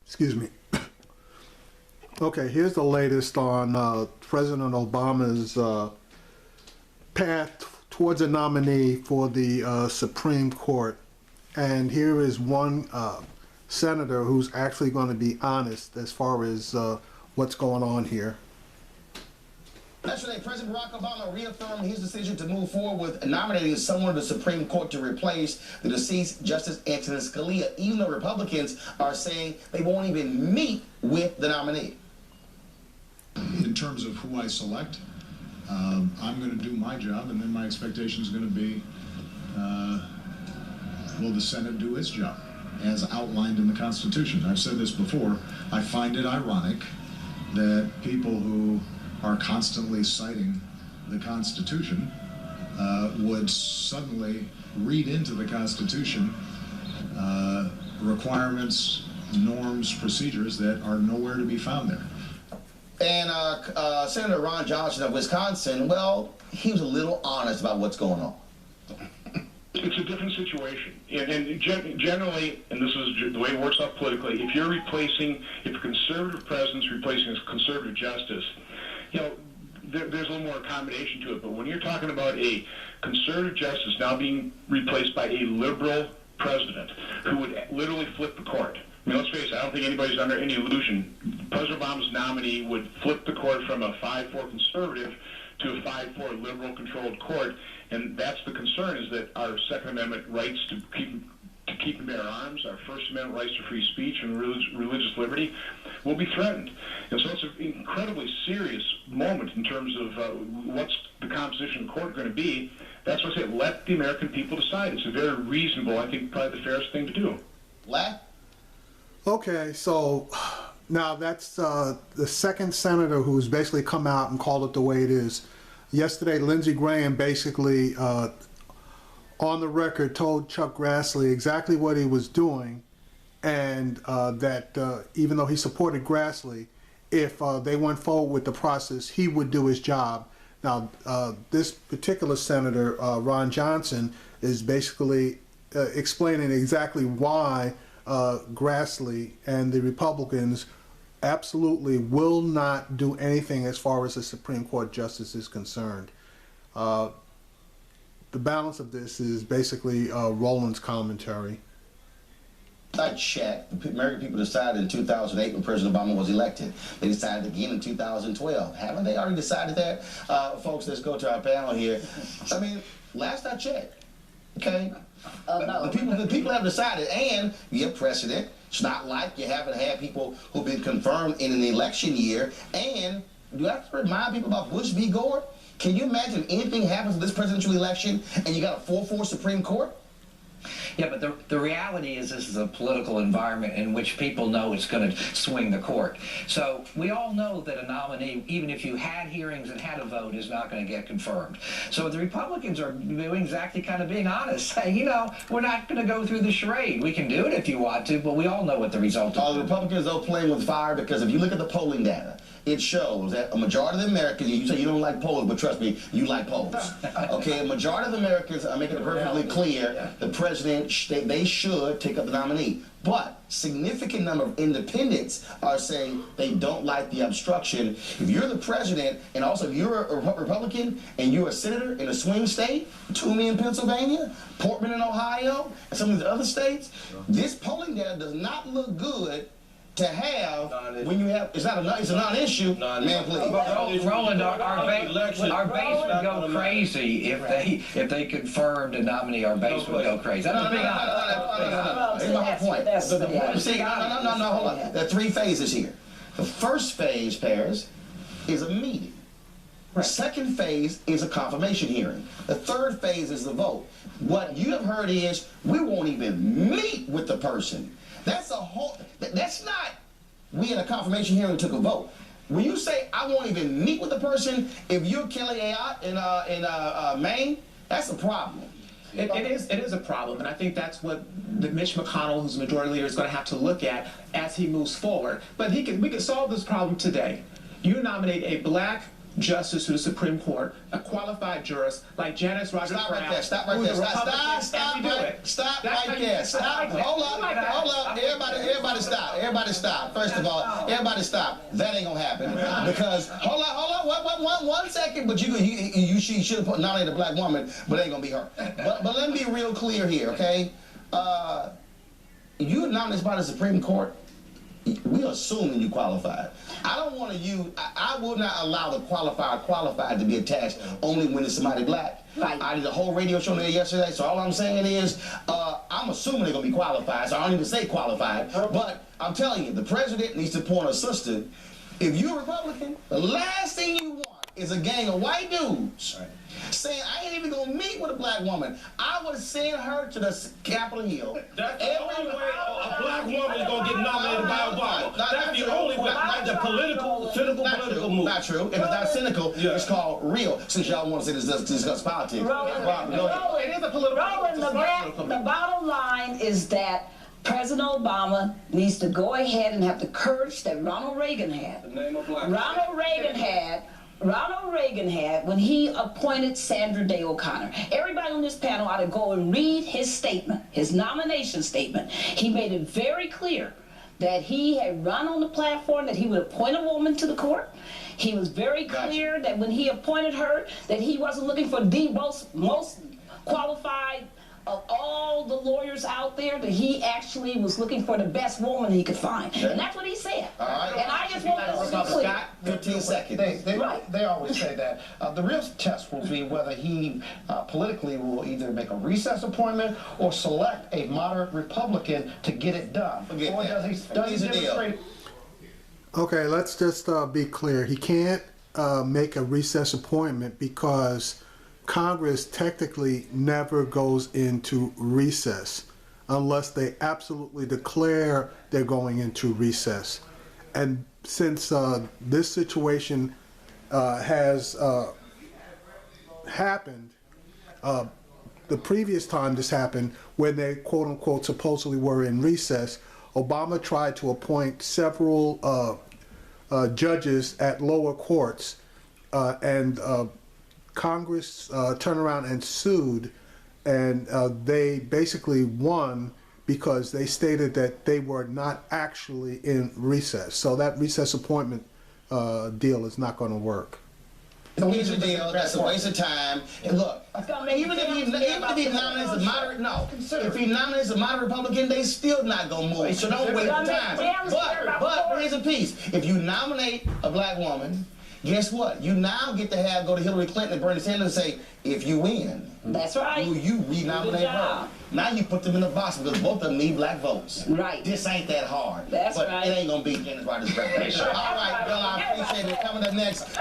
Excuse me. Okay, here's the latest on President Obama's path towards a nominee for the Supreme Court. And here is one senator who's actually going to be honest as far as what's going on here. Yesterday, President Barack Obama reaffirmed his decision to move forward with nominating someone to the Supreme Court to replace the deceased Justice Antonin Scalia, even though Republicans are saying they won't even meet with the nominee. In terms of who I select, I'm going to do my job, and then my expectation is going to be, will the Senate do its job, as outlined in the Constitution? I've said this before. I find it ironic that people who are constantly citing the Constitution would suddenly read into the Constitution requirements, norms, procedures that are nowhere to be found there. And Senator Ron Johnson of Wisconsin, well, he was a little honest about what's going on. It's a different situation. And generally, and this is the way it works out politically, if a conservative president's replacing a conservative justice, you know, there's a little more accommodation to it. But when you're talking about a conservative justice now being replaced by a liberal president who would literally flip the court, I mean, let's face it, I don't think anybody's under any illusion. President Obama's nominee would flip the court from a 5-4 conservative to a 5-4 liberal-controlled court, and that's the concern, is that our Second Amendment rights to keep and bear arms, our First Amendment rights to free speech and religious liberty will be threatened. And so it's an incredibly serious moment in terms of what's the composition of the court going to be. That's why I say let the American people decide. It's a very reasonable, I think, probably the fairest thing to do. Okay, so now that's the second senator who's basically come out and called it the way it is. Yesterday, Lindsey Graham basically, on the record, told Chuck Grassley exactly what he was doing, and that even though he supported Grassley, if they went forward with the process, he would do his job. Now, this particular senator, Ron Johnson, is basically explaining exactly why Grassley and the Republicans absolutely will not do anything as far as the Supreme Court justice is concerned. The balance of this is basically Roland's commentary. I checked. The American people decided in 2008 when President Obama was elected. They decided again in 2012. Haven't they already decided that? Folks, let's go to our panel here. I mean, last I checked, okay? No. The people have decided, and you have precedent. It's not like you haven't had people who've been confirmed in an election year. And do I have to remind people about Bush v. Gore? Can you imagine if anything happens in this presidential election and you got a 4-4 Supreme Court? Yeah, but the reality is this is a political environment in which people know it's going to swing the court. So we all know that a nominee, even if you had hearings and had a vote, is not going to get confirmed. So the Republicans are doing exactly kind of being honest, saying, you know, we're not going to go through the charade. We can do it if you want to, but we all know what the result is. The Republicans, though, playing with fire, because if you look at the polling data, it shows that a majority of the Americans, you say you don't like polls, but trust me, you like polls. Okay, a majority of the Americans are making it perfectly clear the president, they should take up the nominee. But significant number of independents are saying they don't like the obstruction. If you're the president, and also if you're a Republican, and you're a senator in a swing state, Toomey in Pennsylvania, Portland in Ohio, and some of the other states, this polling data does not look good to have when you have, it's a non-issue, man, please. Roland, our base would go crazy if they confirmed a nominee. Our base would go crazy. That's a big honest. Here's my whole point. See, no, hold on. There are 3 phases here. The first phase, Paris, is a meeting. The second phase is a confirmation hearing. The third phase is the vote. What you have heard is we won't even meet with the person. That's not, we had a confirmation hearing and took a vote. When you say I won't even meet with the person, if you're Kelly Ayotte in Maine, that's a problem. It is a problem, and I think that's what Mitch McConnell, who's the majority leader, is going to have to look at as he moves forward. But we can solve this problem today. You nominate a black justice to the Supreme Court, a qualified jurist like Janice Rogers Brown. Stop right there. Stop right there. Hold up. Everybody stop. everybody stop. First of all, everybody stop. That ain't gonna happen because hold on, one second. But she should have nominated a black woman, but it ain't gonna be her. But let me be real clear here, okay? You nominated by the Supreme Court. We assuming you qualified. I don't want to use. I will not allow the qualified to be attached only when it's somebody black. Right. I did a whole radio show there yesterday, so all I'm saying is I'm assuming they're gonna be qualified. So I don't even say qualified. But I'm telling you, the president needs to appoint a sister. If you're a Republican, the last thing you want is a gang of white dudes saying, I ain't even gonna meet with a black woman. I would send her to the Capitol Hill. That's the only way a black woman is gonna get nominated by Obama. That's the only way. Like the cynical political move. Not true. If it's not cynical, it's called real. Since y'all want to say discuss politics. It is a political. The bottom line is that President Obama needs to go ahead and have the courage that Ronald Reagan had. Ronald Reagan had when he appointed Sandra Day O'Connor. Everybody on this panel ought to go and read his statement, his nomination statement. He made it very clear that he had run on the platform that he would appoint a woman to the court. He was very clear that when he appointed her, that he wasn't looking for the most qualified of all the lawyers out there, that he actually was looking for the best woman he could find. And that's what he said. All right. And I just want to be clear. Scott, 15 seconds. They always say that. The real test will be whether he politically will either make a recess appointment or select a moderate Republican to get it done. Or does he demonstrate? Okay, let's just be clear. He can't make a recess appointment because Congress technically never goes into recess unless they absolutely declare they're going into recess. And since this situation has happened, the previous time this happened, when they quote unquote supposedly were in recess, Obama tried to appoint several judges at lower courts, and Congress turned around and sued, and they basically won because they stated that they were not actually in recess. So that recess appointment deal is not going to work. Here's the deal. That's a waste of time. And look, even if he nominates a moderate, if he nominates a moderate Republican, they still not gonna move. So don't waste your time. But here's a piece: if you nominate a black woman, guess what? You now get to go to Hillary Clinton and Bernie Sanders and say, if you win, that's right. will you renominate her? Now you put them in the box because both of them need black votes. Right. This ain't that hard. That's but right. It ain't gonna be Dennis Rodgers' record. All right, well, I appreciate it. Coming up next.